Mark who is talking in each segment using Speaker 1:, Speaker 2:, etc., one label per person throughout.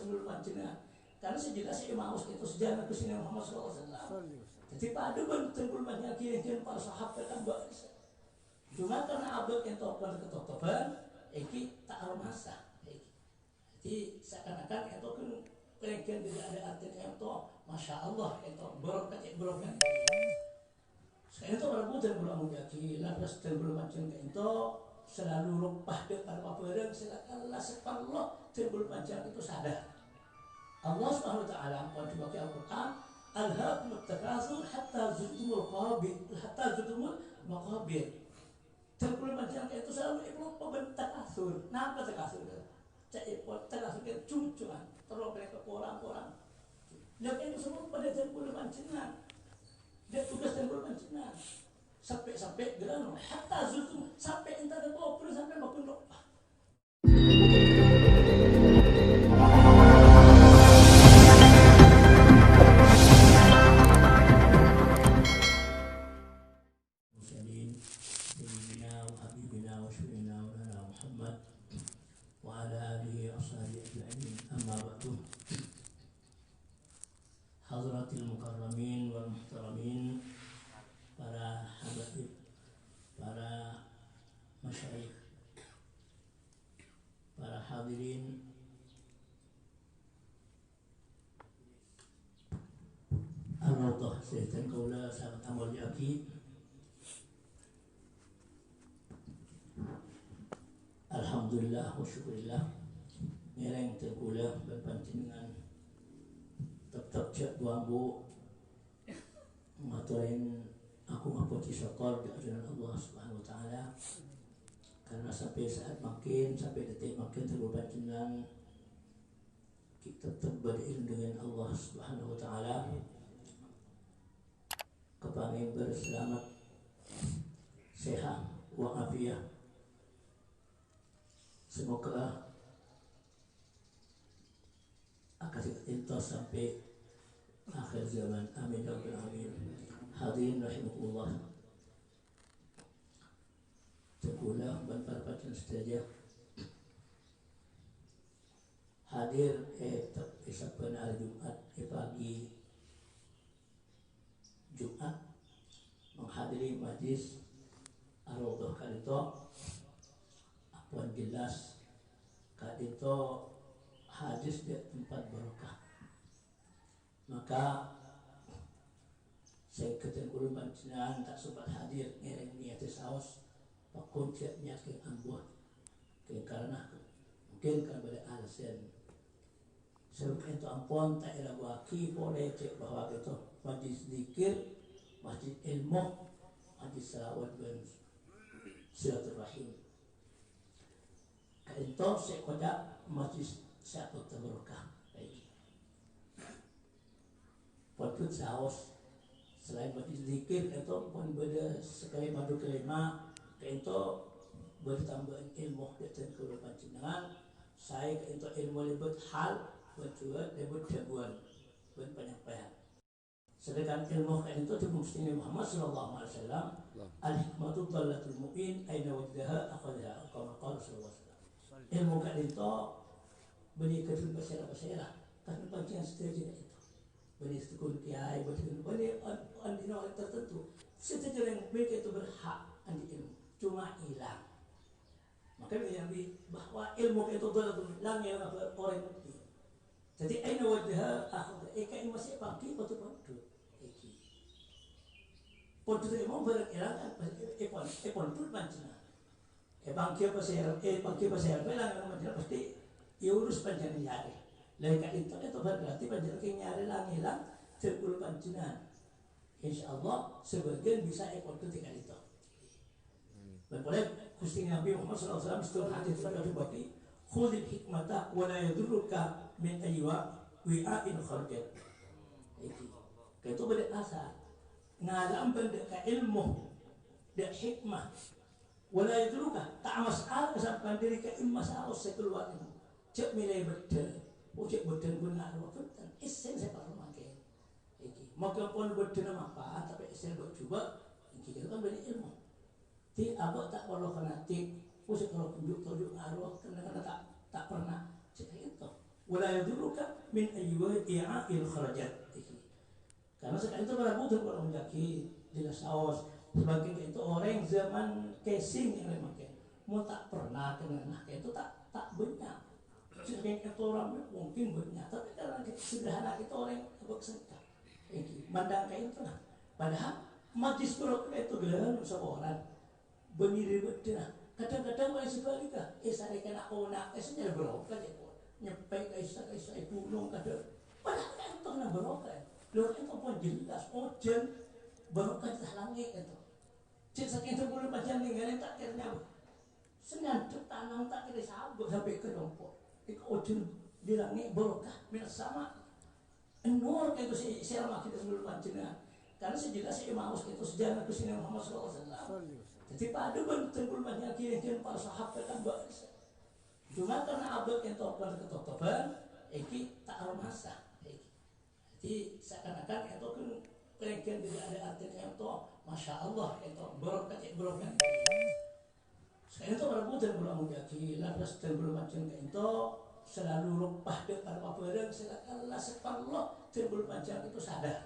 Speaker 1: tenggul panjenengan. Karena sejelas Emmaus itu sejarah kesini Muhammad SAW. Jadi pada pun tenggul panjenengan kian para sahabat kan buat. Cuma karena abad yang topan ketotoban, ini tak masa. Jadi seakan-akan itu kan kelengkian tidak ada artinya itu, masya Allah itu berokah. Sekarang itu para budak belum menjadi lapas dan belum macam itu selalu rupah depan apa silakanlah separuh dan belum macam itu sadar. Allah Subhanahu Wa Taala pada baca Al-Quran, alhaakumut takatsur hatta zurtumul maqabir. Dan belum macam itu selalu itu pembentak kasur. Kenapa takatsur? Cek takatsur itu cuma terlalu banyak orang-orang. Dan itu semua pada dan belum macam. Dia tugas dan bermancingan sampai geran hatta zultum sampai entar ada bopul sampai maupun lupa. Muslimin sayyidina wa habibina wa syuhina wa lana Muhammad wa ala alihi ashabihi ajma'in amma ba'du. Hadratil mukarramin wal muhtaramin, para habaib, para masyayikh, para hadirin, al-rawdah setan kaula sahabat amal yaki. Alhamdulillah wa syukurillah ngereng terkula berpancingan tetap cek buambu ngaturin aku ngapoti syukur di ajaran Allah Subhanahu Wa Taala, karena sampai saat makin sampai detik makin terpancingan kita tetap berilmu dengan Allah Subhanahu Wa Taala, kepangin berselamat sehat walafiat. Semoga akan intos sampai akhir zaman. Amin ya rabbal alamin. Hadirin rahimakumullah. Terkulah dan para pacen saja hadir pada hari Jumat pagi Jumat menghadiri majlis ar-rawdah kadito apun jelas kadito hadis di tempat barokah. Maka saya ketengkul pancingan tak sempat hadir ngereng niat saus pakun siapnya ke ambuh ke karena mungkin karena pada alasan sebab itu ampun tak ada waki boleh cek bahwa itu majlis zikir, masjid ilmu, majlis salawat dan silaturahim. Itu saya kodak majlis satu terberkah baik. Patut saus selain majlis zikir itu pun beda sekali madu kelima itu bertambahan ilmu dan kepancingan. Saya itu ilmu lebut hal berjual lebut jagoan berpenyampaian. Sedangkan ilmu itu dimustini Muhammad sallallahu alaihi wasallam al-hikmatu dhallatul mu'min aina wajdaha akhadha kama qala sallallahu alaihi wasallam. Ilmu itu beri kedua pasera karena pancingan setuju itu beri sekun kiai beri andina orang tertentu setuju yang mereka itu berhak andi ilmu cuma hilang. Maka yang bahwa ilmu itu hilang yang orang itu. Jadi aina wajah akhir ini masih pagi atau pagi iki podo ilmu berhilang epon pun pancingan bangkit pasir bilang yang pasti ya urus panjang nyari. Lain kat itu berarti panjang nyari hilang terkul pancingan. Insyaallah sebagian bisa ekor ketika itu. Dan boleh Gusti Nabi Muhammad SAW setelah hadis pada bagi khudil hikmata wa la yadurruka min aywa wi'ain kharjat. Itu berasa ngalam benda ilmu dan hikmah wala yadurruka tak masalah sampai diri ke masalah sekeluar itu cek milih betul cek betul benar betul isen saya perlu makan maka pun betul apa tapi isen buat coba kita kan banyak ilmu ti abang tak perlu fanatik usik kalau tunjuk arwah karena tak pernah cek itu wala yadurruka min ayyi'il kharajat. Karena sekarang itu para butuh kalau menjaki jelas saos sebagai itu orang zaman casing yang memakai mau tak pernah kena nah itu tak banyak sebagai itu orang mungkin banyak tapi karena sederhana itu orang bersengkak mandang kayak itu nah padahal majlis berok itu gelar seorang berdiri berdiri kadang-kadang orang sebaliknya saya kena onak saya berok aja nyepek kaisa gunung kadang padahal kan itu kena berok kan luar itu pun jelas ojen barokah di langit itu cik saking terpuluh macam ni ngene tak kira senang tanang tak kira sabuk sampai ke dompot itu ojen di langit barokah minas sama nur itu si lama kita sebelum panjenengan karena sejelas si Emmaus itu sejarah kesini Muhammad SAW jadi pada terpuluh macam kira-kira para sahabat kan bahasa cuma karena abad yang topan ketotopan ini tak masa jadi seakan-akan itu kan pengen tidak ada artinya itu masya Allah itu berokah sekarang itu para budak belum menjadi laras dan belum macam itu selalu lupa depan apa yang seakan-akan separuh dan belum macam itu sadar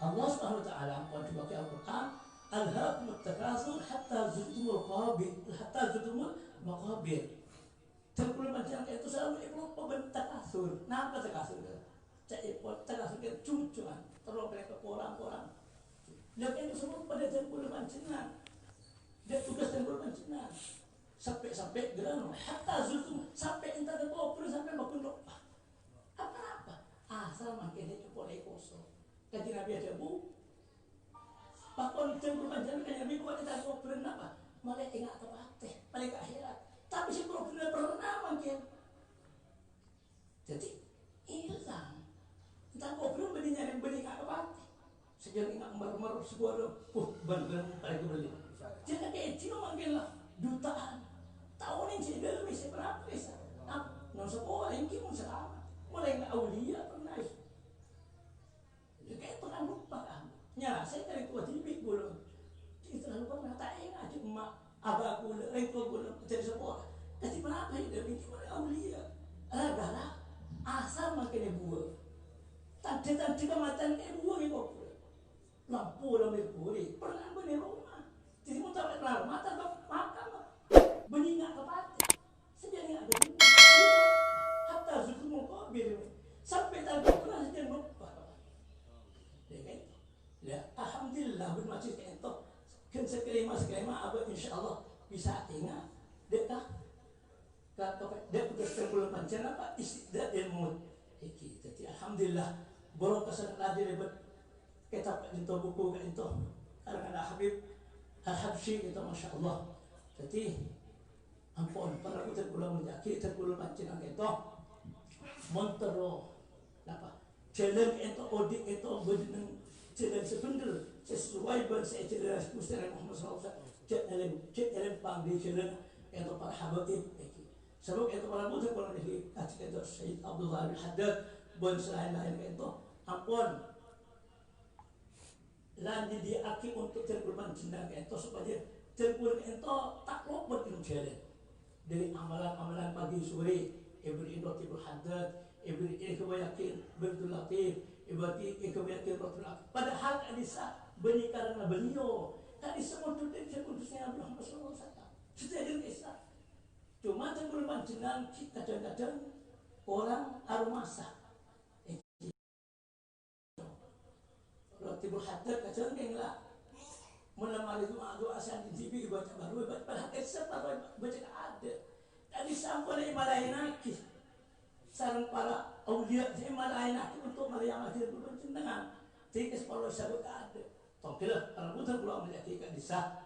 Speaker 1: Allah Subhanahu Wa Taala pun di Al-Quran alhaakumut takatsur hatta zurtumul maqabir dan belum macam itu selalu lupa bertakasur kenapa takasur cak ipot takasur cucuan terlalu mereka orang-orang dan itu semua pada tempul pancingan dia tugas tempul pancingan sampai geran hatta zultum sampai entar ke bawah sampai maupun lupa apa asal makin itu boleh kosong kaji Nabi ada bu pakon tempul pancingan kaji Nabi buat kita ngobrol apa malah ingat terpatih malah ke akhirat tapi si problem pernah makin jadi hilang entah ngobrol beli nggak apa sejarah ingat mermer sebuah bener mereka beli jangan kayak cino manggil lah jutaan tahun ini sih dulu bisa berapa bisa non sekolah yang kimun selama mulai nggak aulia pernah ya kayak pernah lupa kan nyala saya dari tua tibik belum itu terlalu pernah tak ingat aja emak abah gula tua gula jadi sekolah jadi berapa itu yang kimun aulia gara-gara asal makin buah tadi kematian kayak buah nih kok lampu lampu puri pernah beli rumah jadi mau tahu kenal mata makan beli nggak kepati sejadi nggak ada hatta sudah mau kok biar sampai tadi pernah sejadi lupa ya kan ya alhamdulillah bermacam kayak itu kan sekelima apa insyaallah bisa ingat dekat dia tugas terbulan pancen apa istiadat ilmu iki jadi alhamdulillah borok kesan tadi ribet kitab itu buku itu karena ada Habib Al-Habsyi itu masya Allah jadi ampun para putar pulang menjaki terpulang pancen itu montero apa jalan itu odik itu berdeng jalan sebenar sesuai bahasa jalan Mustafa Muhammad SAW jalan pangdi jalan itu para habaib sebab itu para putar pulang menjaki kasih itu Syed Abdullah bin Haddad dan selain-lain itu ampun lanjut diaki untuk tergolongan jenang itu supaya tergolongan itu tak luput jalan dari amalan-amalan pagi sore ibri idotibul haddad ibri kebayakin betul latif ibri kebayakin betul latif padahal kadisa beni karena beliau kadisa untuk kudusnya Nabi Muhammad SAW sudah ada kisah cuma tergolongan jenang kadang-kadang orang aromasa Tibul Haddad kacang lah menemani doa asan di TV baca baru baca kisah baca ada tadi sampai malayan lagi sarang para aulia saya malayan lagi untuk malayan lagi belum cendengan tikus kalau sabut ada tongkilah kalau putar pulang menjadi kisah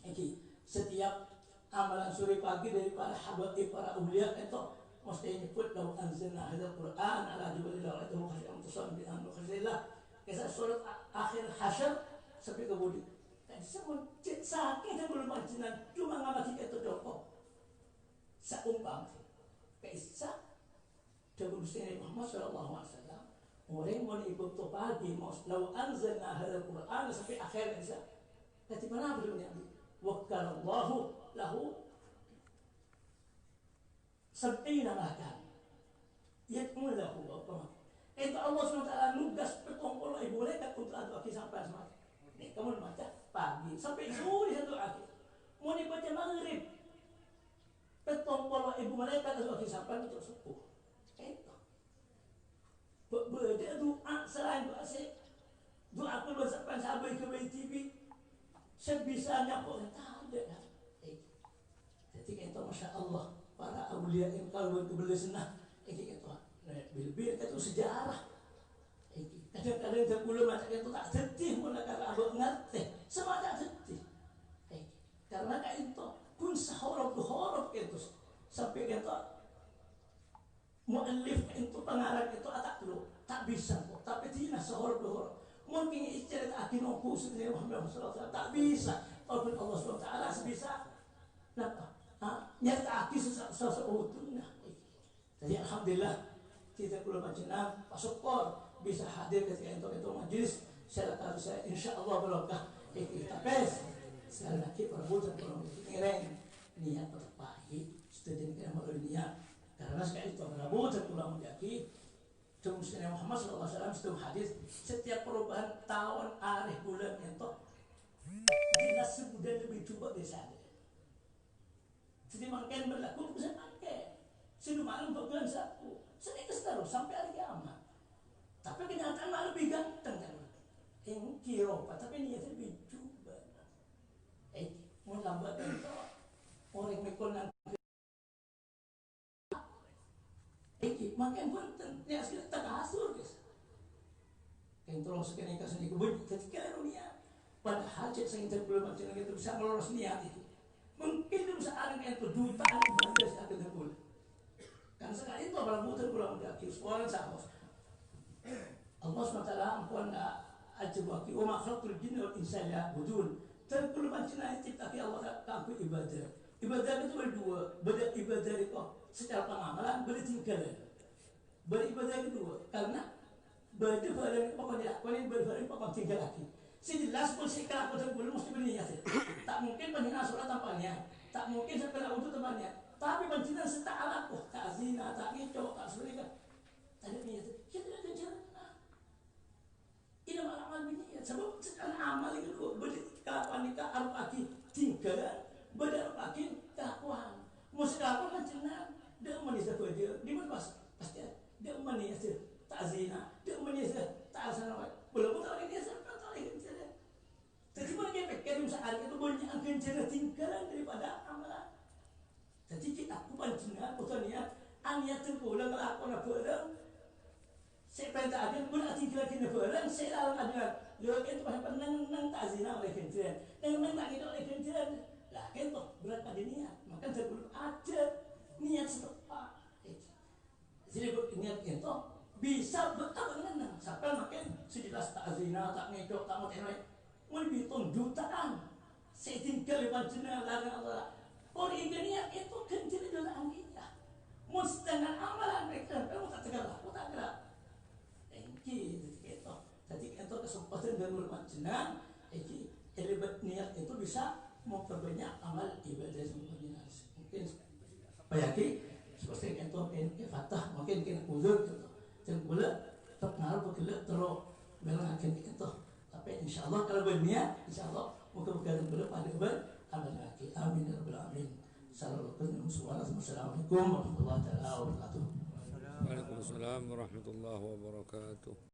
Speaker 1: ini setiap amalan sore pagi dari para habaib para aulia itu mesti nyebut lau anzalna hadzal Qur'an ala jabalin la ra'aytahu khashi'an mutasaddian min khashyillah kisah surat akhir hasyr sampai kemudian tadi semua sakit dan belum marjinan cuma ngamati itu doko seumpam kisah Nabi Muhammad SAW orang mau ikut tu pagi mau lau anzalna hadzal Qur'an sampai akhir kisah tadi mana belum Nabi waqalallahu lahu sab'ina makan yatmulahu apa itu Allah SWT nugas bertongkol ibu malaikat untuk adu aki sampai semata. Nih kamu baca pagi sampai sore satu aki. Mau dibaca maghrib bertongkol ibu malaikat adu aki sampai untuk subuh. Itu. Beda doa selain doa sih. Doa aku bersapan sahabat ke TV. Sebisanya kok tak ada kan. Jadi itu Masya Allah para awliya yang kalau kebelah senah itu bil-bil itu sejarah. Kadang-kadang terpuluh macam itu tak sedih mula karena abang ngerti sama tak sedih. Karena kayak itu pun sahorok itu sampai itu mu'allif itu pengarang itu tak bisa kok tapi tidak sahorok mungkin istri tak akin aku sendiri Muhammad SAW tak bisa walaupun Allah SWT bisa kenapa? Nyata aki sesuatunya. Jadi alhamdulillah kita perlu macam pasokor bisa hadir ketika itu majlis. Saya kata saya insya Allah berkah. Tapi sekali lagi perbuatan ngereng niat terbaik. Student kita malu niat karena sekali itu perbuatan pulang menjadi. Kemudian Muhammad SAW setelah hadis setiap perubahan tahun arif bulan itu jelas sebulan lebih coba di sana. Jadi makin berlaku bisa pakai. Sudah malam bukan sapu. Sedikit terus sampai hari kiamat. Tapi kenyataan malah lebih ganteng kan. Yang kiro, tapi niatnya lebih coba. Mau lambat itu orang mikul nanti. Makin punten. Ya sekarang tak asur guys. Yang terus sekarang kasih kubur. Jadi kalau niat. Padahal cek saya belum macam itu bisa melolos niat itu. Mungkin itu sekarang itu jutaan ibadah saya akan terpulih. Karena sekarang itu apalagi muter pulang mendaki sekolah sama. Allah SWT ampun ajibaki wa ma khalaqtul jinna wal insa liya'budun. Terpulih macam ciptaki Allah kaku ibadah. Ibadah itu berdua. Ibadah itu secara pengamalan bertingkalan. Beribadah kedua karena berdefaran pokoknya pokoknya tinggal lagi. Sejelas pun sikap aku terpulih mesti berniat. Tak mungkin pendengar surat tampaknya, tak mungkin setelah untuk temannya. Tapi pencintaan serta alaku, tak zina, tak ngicok, tak sebagainya. Ada niat, kita ada rencana. Ini malam niat. Sebab sekarang amal itu berkelakuan nikah arab aki tinggalan, berdarab aki kelakuan. Mesti kelakuan rencana. Dia manis apa dia? Di mana pasti dia manis tak zina, dia manis tak asal belum tahu ini siapa tahu ini. Jadi mereka pikir saat itu banyak akan cara tinggalan daripada amalan. Jadi kita bukan jenah, bukan niat, niat terpulang melakukan barang. Saya perintah aja, bukan tinggal kena barang, saya lalu aja. Lalu itu pasal nang tak zina oleh kenciran, nang tak itu oleh kenciran. Lah itu berat pada niat, maka terpulang ada niat setepat. Jadi niat itu bisa betapa dengan sampai makin sejelas tak zina, tak ngejok, tak mau tenoi. Mau dihitung jutaan. Saya tinggal di panjang larang Allah. Orang Indonesia itu kencing dalam kita. Mau setengah amalan mereka, kamu tak tegak, aku tak gerak. Itu. Jadi itu kesempatan dan berpanjang. Elebat niat itu bisa memperbanyak amal ibadah semuanya. Mungkin bayaki seperti itu fatah mungkin kena uzur gitu. Dan pula terpengaruh bergerak terus melangkan itu. Tapi insyaallah kalau berniat insyaallah muka-muka belum ada amal lagi. Amin ya rabbal alamin. Assalamualaikum warahmatullahi wabarakatuh.
Speaker 2: Waalaikumsalam warahmatullahi wabarakatuh.